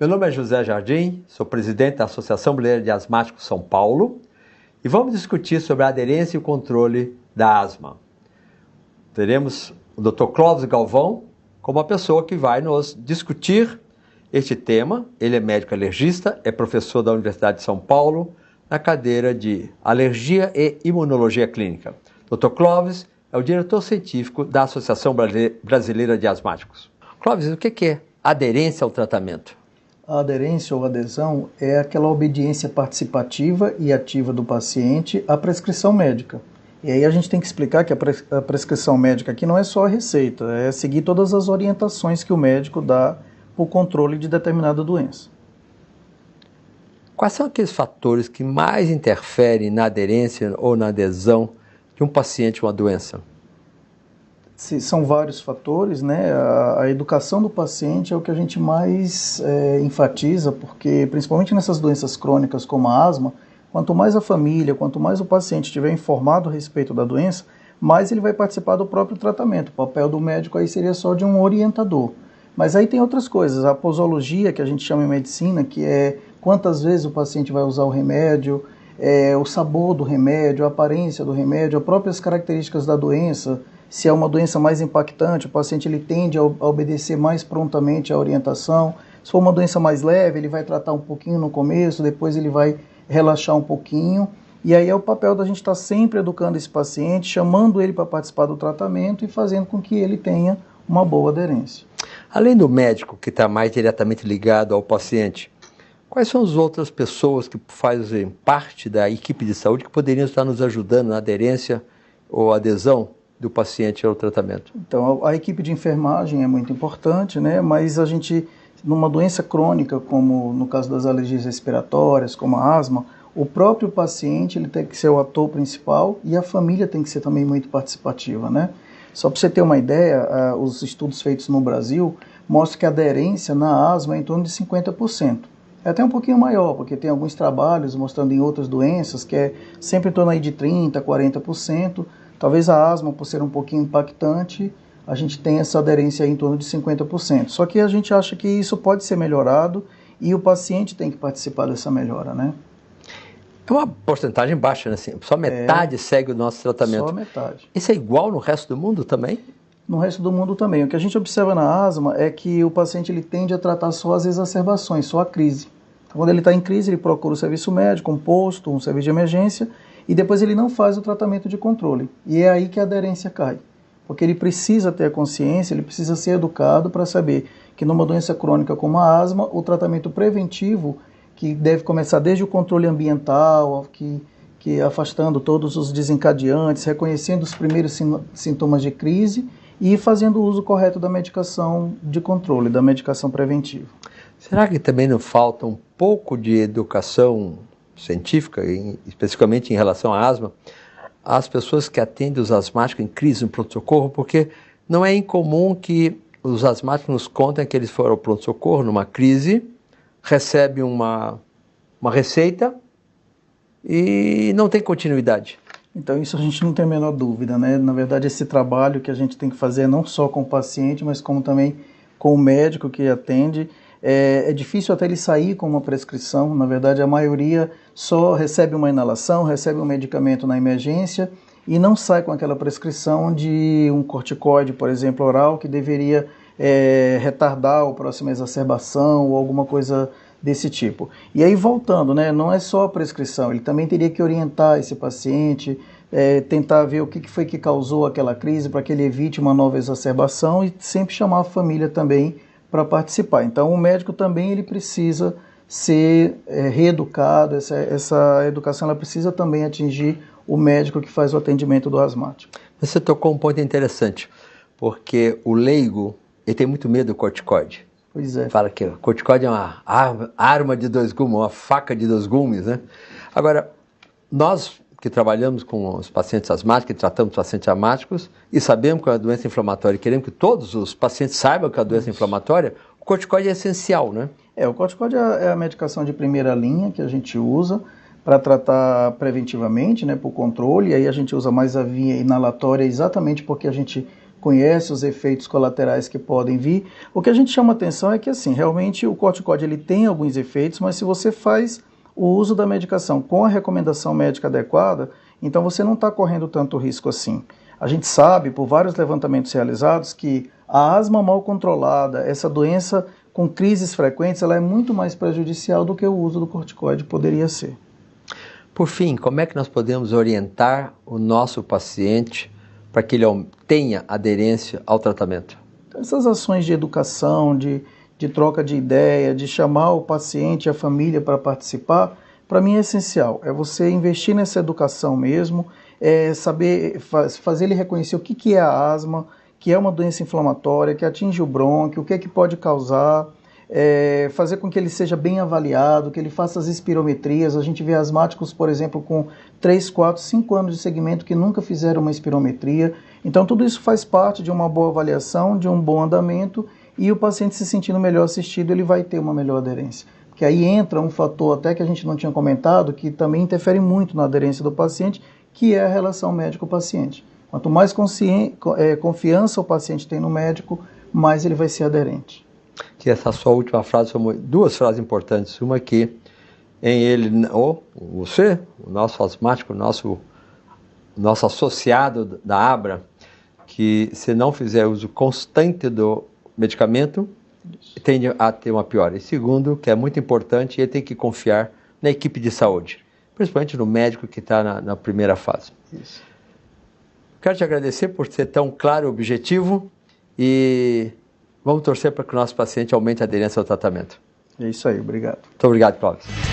Meu nome é José Jardim, sou presidente da Associação Brasileira de Asmáticos São Paulo e vamos discutir sobre a aderência e o controle da asma. Teremos o Dr. Clóvis Galvão como a pessoa que vai nos discutir este tema. Ele é médico alergista, é professor da Universidade de São Paulo na cadeira de Alergia e Imunologia Clínica. Dr. Clóvis é o diretor científico da Associação Brasileira de Asmáticos. Clóvis, o que é aderência ao tratamento? A aderência ou adesão é aquela obediência participativa e ativa do paciente à prescrição médica. E aí a gente tem que explicar que a prescrição médica aqui não é só a receita, é seguir todas as orientações que o médico dá para o controle de determinada doença. Quais são aqueles fatores que mais interferem na aderência ou na adesão de um paciente a uma doença? São vários fatores, né? A educação do paciente é o que a gente mais enfatiza, porque principalmente nessas doenças crônicas como a asma, quanto mais a família, quanto mais o paciente estiver informado a respeito da doença, mais ele vai participar do próprio tratamento. O papel do médico aí seria só de um orientador. Mas aí tem outras coisas, a posologia, que a gente chama em medicina, que é quantas vezes o paciente vai usar o remédio, o sabor do remédio, a aparência do remédio, as próprias características da doença. Se é uma doença mais impactante, o paciente ele tende a obedecer mais prontamente à orientação. Se for uma doença mais leve, ele vai tratar um pouquinho no começo, depois ele vai relaxar um pouquinho. E aí é o papel da gente estar sempre educando esse paciente, chamando ele para participar do tratamento e fazendo com que ele tenha uma boa aderência. Além do médico, que está mais diretamente ligado ao paciente, quais são as outras pessoas que fazem parte da equipe de saúde que poderiam estar nos ajudando na aderência ou adesão do paciente ao tratamento? Então, a equipe de enfermagem é muito importante, né? Mas a gente, numa doença crônica, como no caso das alergias respiratórias, como a asma, o próprio paciente ele tem que ser o ator principal e a família tem que ser também muito participativa, né? Só para você ter uma ideia, os estudos feitos no Brasil mostram que a aderência na asma é em torno de 50%. É até um pouquinho maior, porque tem alguns trabalhos mostrando em outras doenças que é sempre em torno aí de 30%, 40%. Talvez a asma, por ser um pouquinho impactante, a gente tenha essa aderência aí em torno de 50%. Só que a gente acha que isso pode ser melhorado e o paciente tem que participar dessa melhora, né? É uma porcentagem baixa, né? Só metade segue o nosso tratamento. Só metade. Isso é igual no resto do mundo também? No resto do mundo também. O que a gente observa na asma é que o paciente ele tende a tratar só as exacerbações, só a crise. Então, quando ele está em crise, ele procura o serviço médico, um posto, um serviço de emergência, e depois ele não faz o tratamento de controle. E é aí que a aderência cai. Porque ele precisa ter a consciência, ele precisa ser educado para saber que numa doença crônica como a asma, o tratamento preventivo, que deve começar desde o controle ambiental, que afastando todos os desencadeantes, reconhecendo os primeiros sintomas de crise e fazendo o uso correto da medicação de controle, da medicação preventiva. Será que também não falta um pouco de educação científica, especificamente em relação à asma, às pessoas que atendem os asmáticos em crise no pronto-socorro? Porque não é incomum que os asmáticos nos contem que eles foram ao pronto-socorro numa crise, recebem uma receita e não tem continuidade. Então isso a gente não tem a menor dúvida, né? Na verdade, esse trabalho que a gente tem que fazer não só com o paciente, mas como também com o médico que atende. É difícil até ele sair com uma prescrição. Na verdade, a maioria só recebe uma inalação, recebe um medicamento na emergência e não sai com aquela prescrição de um corticoide, por exemplo, oral, que deveria retardar a próxima exacerbação ou alguma coisa desse tipo. E aí, voltando, né, não é só a prescrição, ele também teria que orientar esse paciente, tentar ver o que foi que causou aquela crise para que ele evite uma nova exacerbação e sempre chamar a família também para participar. Então, o médico também ele precisa ser reeducado, essa educação ela precisa também atingir o médico que faz o atendimento do asmático. Você tocou um ponto interessante, porque o leigo ele tem muito medo do corticoide. Pois é. Fala que o corticoide é uma arma de dois gumes, uma faca de dois gumes, né? Agora, nós que trabalhamos com os pacientes asmáticos, que tratamos pacientes asmáticos e sabemos que é uma doença inflamatória e queremos que todos os pacientes saibam que é uma doença inflamatória, o corticoide é essencial, né? O corticoide é a medicação de primeira linha que a gente usa para tratar preventivamente, né, por controle, e aí a gente usa mais a via inalatória exatamente porque a gente conhece os efeitos colaterais que podem vir. O que a gente chama atenção é que, assim, realmente o corticoide ele tem alguns efeitos, mas se você faz o uso da medicação com a recomendação médica adequada, então você não está correndo tanto risco assim. A gente sabe, por vários levantamentos realizados, que a asma mal controlada, essa doença com crises frequentes, ela é muito mais prejudicial do que o uso do corticoide poderia ser. Por fim, como é que nós podemos orientar o nosso paciente para que ele tenha aderência ao tratamento? Então, essas ações de educação, de troca de ideia, de chamar o paciente e a família para participar, para mim é essencial. É você investir nessa educação mesmo, saber fazer ele reconhecer o que é a asma, que é uma doença inflamatória, que atinge o brônquio, o que é que pode causar, fazer com que ele seja bem avaliado, que ele faça as espirometrias. A gente vê asmáticos, por exemplo, com 3, 4, 5 anos de segmento que nunca fizeram uma espirometria. Então tudo isso faz parte de uma boa avaliação, de um bom andamento, e o paciente se sentindo melhor assistido, ele vai ter uma melhor aderência. Porque aí entra um fator até que a gente não tinha comentado, que também interfere muito na aderência do paciente, que é a relação médico-paciente. Quanto mais confiança o paciente tem no médico, mais ele vai ser aderente. Que essa sua última frase são duas frases importantes. Uma que em ele, ou você, o nosso asmático, o nosso associado da Abra, que se não fizer uso constante do medicamento, tende a ter uma piora. E segundo, que é muito importante, ele tem que confiar na equipe de saúde, principalmente no médico que está na primeira fase. Isso. Quero te agradecer por ser tão claro e objetivo e vamos torcer para que o nosso paciente aumente a aderência ao tratamento. É isso aí, obrigado. Muito obrigado, Clóvis.